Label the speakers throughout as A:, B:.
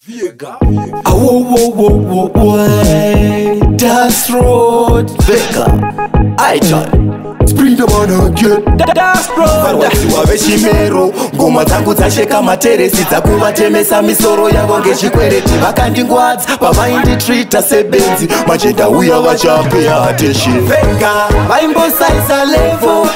A: Vega. Das Road Vega. I John. Spring the man again. Das Road. Watu waveshimero ngoma dzangu dzasheka materesi dzakuvatemesa misoro yavo ngechikwereti vakandingwadza pavainditreata sebenzi machenda uya vachapea attention. Vega vaimbosaisa levo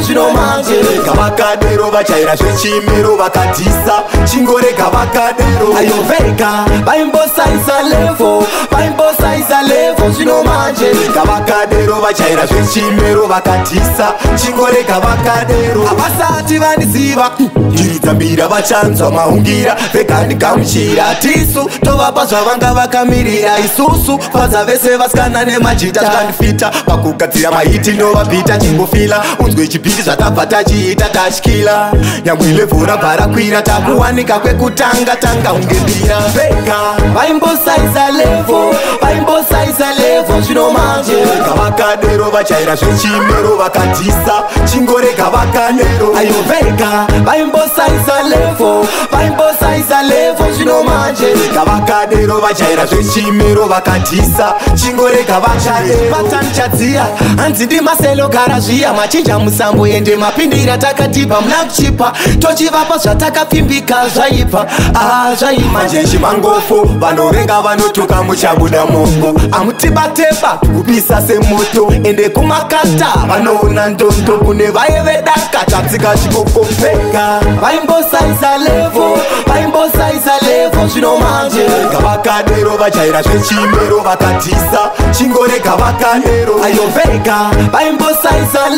A: zvino manje gavakadero vachaira zvechimero vakadhisa chingorega vakadero ayo. Vega vaimbosaisa levo zvino manje gavakadero vachaira zvechimero vakadhisa chingorega vakadero havasati vaniziva njiri dzambira vachanzwa maungira. Vega ndikamuchira tisu tovapa zvavanga vakamirira isusu kwanza vese vasikana nemajita zvandifita pakugadzira mahiti novabhita chimbofila unzwe chipindi zvatabva tachiita tatyila nyangwe ilevhu rabva rakwira takuwanika kwekutanga tanga unge mbira. Vega vaimbosaisa levo zvino manje gavakadero vachaira zvechimero vakadhisa chingorega vakadero ayo. Vega vaimbosaisa levo zvino manje gavakadero vachaira zvechimero vakadhisa chingorega vakadero. Vatanichadziya hanzi ndimaselo gara zviya machinja musambo ende mapindira takatipa muna kuchipa tochivapa zvatakapfimbika zvaipa manje chimangofo vanovenga vanotuka muchabuda mongo amutibateba kupisa semoto ende kumakata vanoona ndondo kune vaye vedaka tatsika chikoko. Vega vaimbosaisa levo zvino manje gavakadero vachaira zvechimero vakadhisa chingorega vakadero ayo. Vega vaimbosaisa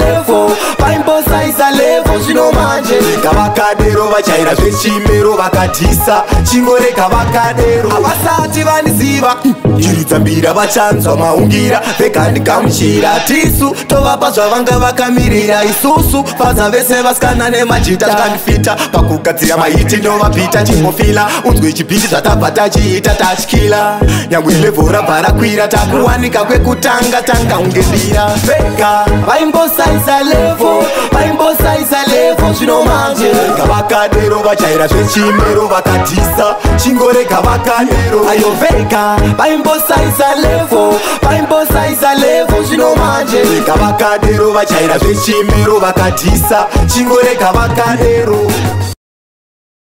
A: levo zvino manje gavakadero vachaira zvechimero vakadhisa chingorega vakadero havasati vaniziva njiri dzambira vachanzwa maungira. Vega ndikamuchira tisu tovapa zvavanga vakamirira isusu kwanza vese vasikana nemajita zvandifita pakugadzira mahiti novabhita chimbofila unzwe chipindi zvatabva tachiita tatyila nyangwe ilevhu rabva rakwira takuwanika kwekutanga tanga unge mbira. Vega vaimbosaisa levo zvino manje gavakadero vachaira zvechimero vakadhisa chingorega vakadero ayo. Vega vaimbosaisa levo zvino manje gavakadero vachaira zvechimero vakadhisa chingorega vakadero.